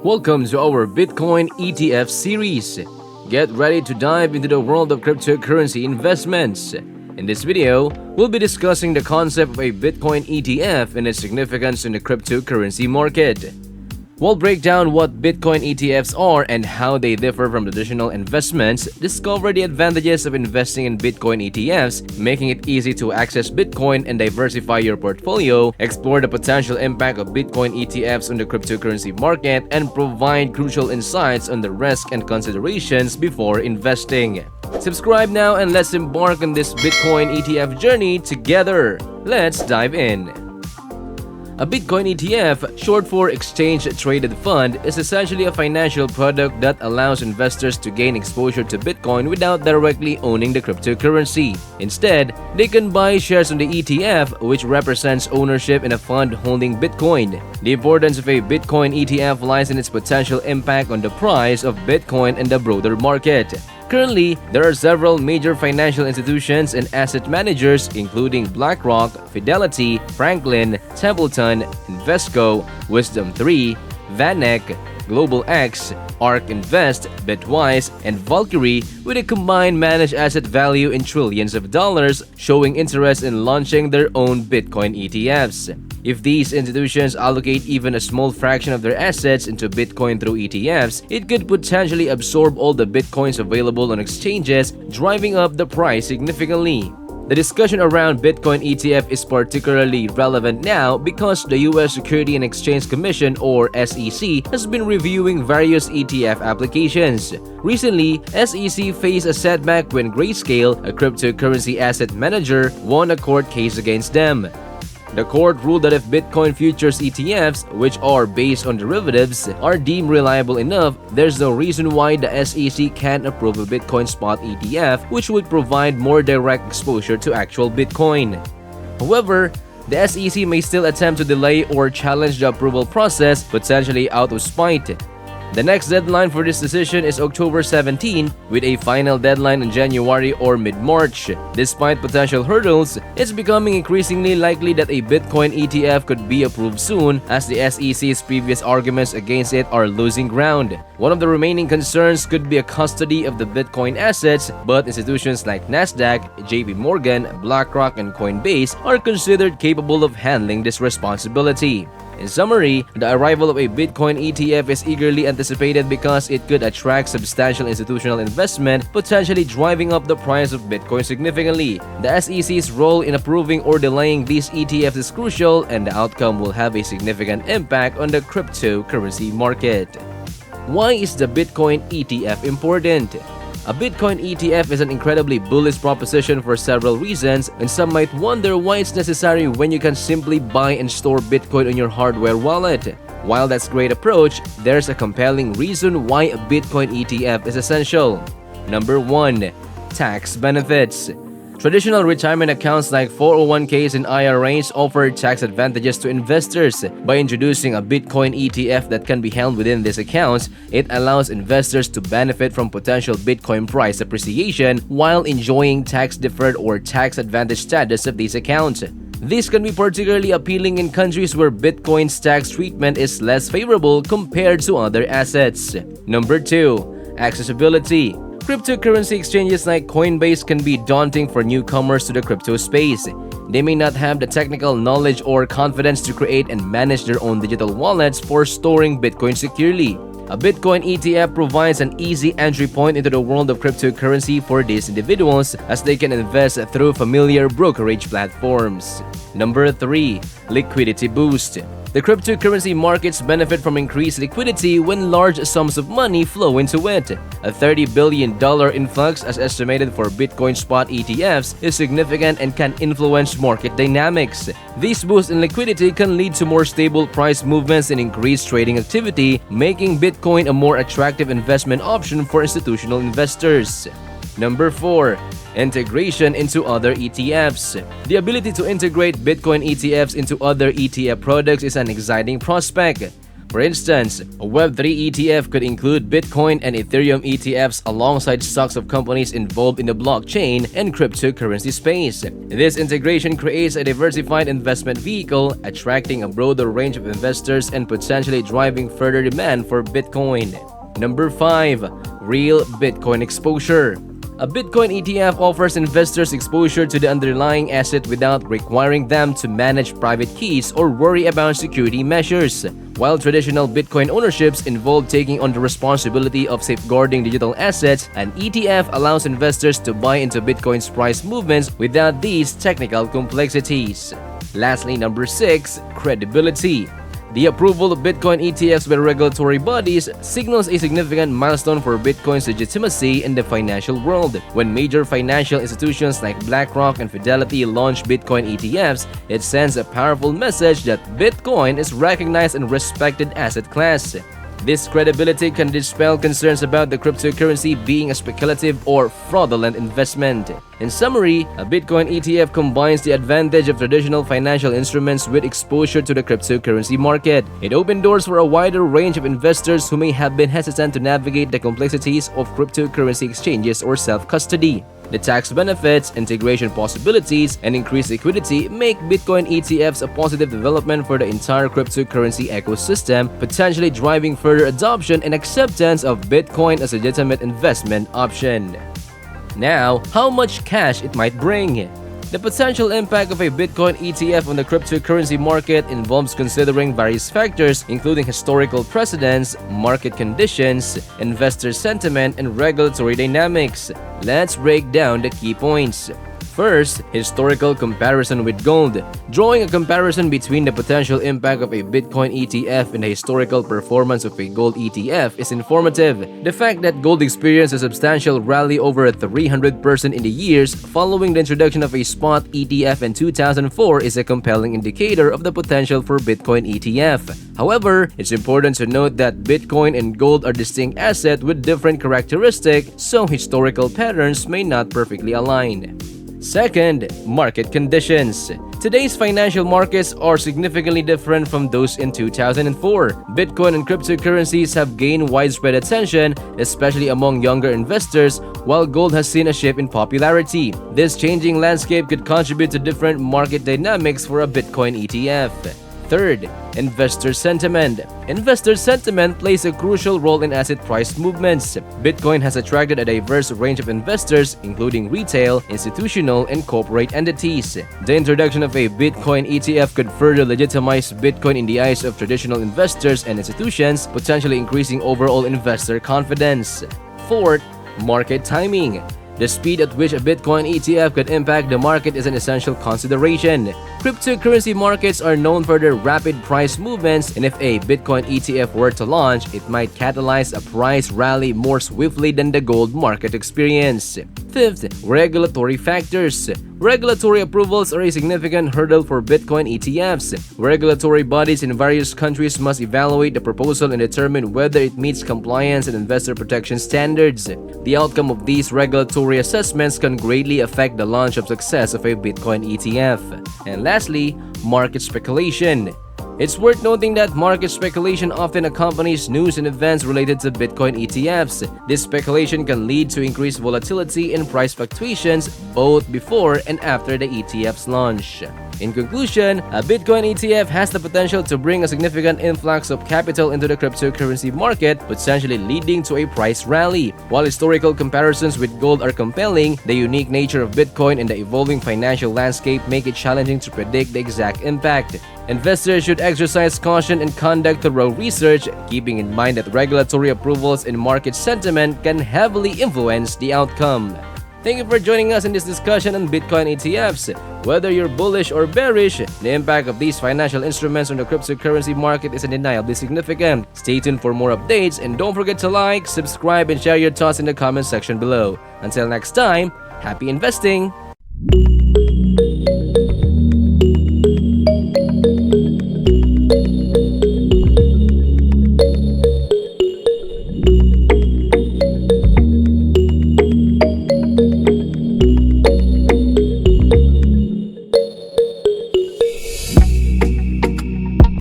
Welcome to our Bitcoin ETF series. Get ready to dive into the world of cryptocurrency investments. In this video, we'll be discussing the concept of a Bitcoin ETF and its significance in the cryptocurrency market. We'll break down what Bitcoin ETFs are and how they differ from traditional investments, discover the advantages of investing in Bitcoin ETFs, making it easy to access Bitcoin and diversify your portfolio, explore the potential impact of Bitcoin ETFs on the cryptocurrency market, and provide crucial insights on the risk and considerations before investing. Subscribe now and let's embark on this Bitcoin ETF journey together. Let's dive in. A Bitcoin ETF, short for Exchange Traded Fund, is essentially a financial product that allows investors to gain exposure to Bitcoin without directly owning the cryptocurrency. Instead, they can buy shares on the ETF, which represents ownership in a fund holding Bitcoin. The importance of a Bitcoin ETF lies in its potential impact on the price of Bitcoin and the broader market. Currently, there are several major financial institutions and asset managers including BlackRock, Fidelity, Franklin, Templeton, Invesco, Wisdom3, VanEck, Global X, ARK Invest, Bitwise, and Valkyrie with a combined managed asset value in trillions of dollars, showing interest in launching their own Bitcoin ETFs. If these institutions allocate even a small fraction of their assets into Bitcoin through ETFs, it could potentially absorb all the Bitcoins available on exchanges, driving up the price significantly. The discussion around Bitcoin ETF is particularly relevant now because the U.S. Securities and Exchange Commission, or SEC, has been reviewing various ETF applications. Recently, SEC faced a setback when Grayscale, a cryptocurrency asset manager, won a court case against them. The court ruled that if Bitcoin futures ETFs, which are based on derivatives, are deemed reliable enough, there's no reason why the SEC can't approve a Bitcoin spot ETF, which would provide more direct exposure to actual Bitcoin. However, the SEC may still attempt to delay or challenge the approval process, potentially out of spite. The next deadline for this decision is October 17, with a final deadline in January or mid-March. Despite potential hurdles, it's becoming increasingly likely that a Bitcoin ETF could be approved soon, as the SEC's previous arguments against it are losing ground. One of the remaining concerns could be a custody of the Bitcoin assets, but institutions like Nasdaq, JP Morgan, BlackRock, and Coinbase are considered capable of handling this responsibility. In summary, the arrival of a Bitcoin ETF is eagerly anticipated because it could attract substantial institutional investment, potentially driving up the price of Bitcoin significantly. The SEC's role in approving or delaying these ETFs is crucial, and the outcome will have a significant impact on the cryptocurrency market. Why is the Bitcoin ETF important? A Bitcoin ETF is an incredibly bullish proposition for several reasons, and some might wonder why it's necessary when you can simply buy and store Bitcoin on your hardware wallet. While that's a great approach, there's a compelling reason why a Bitcoin ETF is essential. Number 1. Tax benefits. Traditional retirement accounts like 401ks and IRAs offer tax advantages to investors. By introducing a Bitcoin ETF that can be held within these accounts, it allows investors to benefit from potential Bitcoin price appreciation while enjoying tax-deferred or tax-advantaged status of these accounts. This can be particularly appealing in countries where Bitcoin's tax treatment is less favorable compared to other assets. Number 2. Accessibility. Cryptocurrency exchanges like Coinbase can be daunting for newcomers to the crypto space. They may not have the technical knowledge or confidence to create and manage their own digital wallets for storing Bitcoin securely. A Bitcoin ETF provides an easy entry point into the world of cryptocurrency for these individuals, as they can invest through familiar brokerage platforms. Number 3. Liquidity boost. The cryptocurrency markets benefit from increased liquidity when large sums of money flow into it. A $30 billion influx, as estimated for Bitcoin spot ETFs, is significant and can influence market dynamics. This boost in liquidity can lead to more stable price movements and increased trading activity, making Bitcoin a more attractive investment option for institutional investors. Number 4. Integration into other ETFs. The ability to integrate Bitcoin ETFs into other ETF products is an exciting prospect. For instance, a Web3 ETF could include Bitcoin and Ethereum ETFs alongside stocks of companies involved in the blockchain and cryptocurrency space. This integration creates a diversified investment vehicle, attracting a broader range of investors and potentially driving further demand for Bitcoin. Number 5. Real Bitcoin exposure. A Bitcoin ETF offers investors exposure to the underlying asset without requiring them to manage private keys or worry about security measures. While traditional Bitcoin ownerships involve taking on the responsibility of safeguarding digital assets, an ETF allows investors to buy into Bitcoin's price movements without these technical complexities. Lastly, number 6. Credibility. The approval of Bitcoin ETFs by regulatory bodies signals a significant milestone for Bitcoin's legitimacy in the financial world. When major financial institutions like BlackRock and Fidelity launch Bitcoin ETFs, it sends a powerful message that Bitcoin is recognized and respected asset class. This credibility can dispel concerns about the cryptocurrency being a speculative or fraudulent investment. In summary, a Bitcoin ETF combines the advantage of traditional financial instruments with exposure to the cryptocurrency market. It opens doors for a wider range of investors who may have been hesitant to navigate the complexities of cryptocurrency exchanges or self-custody. The tax benefits, integration possibilities, and increased liquidity make Bitcoin ETFs a positive development for the entire cryptocurrency ecosystem, potentially driving further adoption and acceptance of Bitcoin as a legitimate investment option. Now, how much cash it might bring? The potential impact of a Bitcoin ETF on the cryptocurrency market involves considering various factors, including historical precedents, market conditions, investor sentiment, and regulatory dynamics. Let's break down the key points. First, historical comparison with gold. Drawing a comparison between the potential impact of a Bitcoin ETF and the historical performance of a gold ETF is informative. The fact that gold experienced a substantial rally over 300% in the years following the introduction of a spot ETF in 2004 is a compelling indicator of the potential for Bitcoin ETF. However, it's important to note that Bitcoin and gold are distinct assets with different characteristics, so historical patterns may not perfectly align. Second, market conditions. Today's financial markets are significantly different from those in 2004. Bitcoin and cryptocurrencies have gained widespread attention, especially among younger investors, while gold has seen a shift in popularity. This changing landscape could contribute to different market dynamics for a Bitcoin ETF. Third, investor sentiment. Investor sentiment plays a crucial role in asset price movements. Bitcoin has attracted a diverse range of investors, including retail, institutional, and corporate entities. The introduction of a Bitcoin ETF could further legitimize Bitcoin in the eyes of traditional investors and institutions, potentially increasing overall investor confidence. Fourth, market timing. The speed at which a Bitcoin ETF could impact the market is an essential consideration. Cryptocurrency markets are known for their rapid price movements, and if a Bitcoin ETF were to launch, it might catalyze a price rally more swiftly than the gold market experience. Fifth, regulatory factors. Regulatory approvals are a significant hurdle for Bitcoin ETFs. Regulatory bodies in various countries must evaluate the proposal and determine whether it meets compliance and investor protection standards. The outcome of these regulatory assessments can greatly affect the launch of success of a Bitcoin ETF. And lastly, market speculation. It's worth noting that market speculation often accompanies news and events related to Bitcoin ETFs. This speculation can lead to increased volatility and price fluctuations both before and after the ETF's launch. In conclusion, a Bitcoin ETF has the potential to bring a significant influx of capital into the cryptocurrency market, potentially leading to a price rally. While historical comparisons with gold are compelling, the unique nature of Bitcoin and the evolving financial landscape make it challenging to predict the exact impact. Investors should exercise caution and conduct thorough research, keeping in mind that regulatory approvals and market sentiment can heavily influence the outcome. Thank you for joining us in this discussion on Bitcoin ETFs. Whether you're bullish or bearish, the impact of these financial instruments on the cryptocurrency market is undeniably significant. Stay tuned for more updates and don't forget to like, subscribe, and share your thoughts in the comment section below. Until next time, happy investing!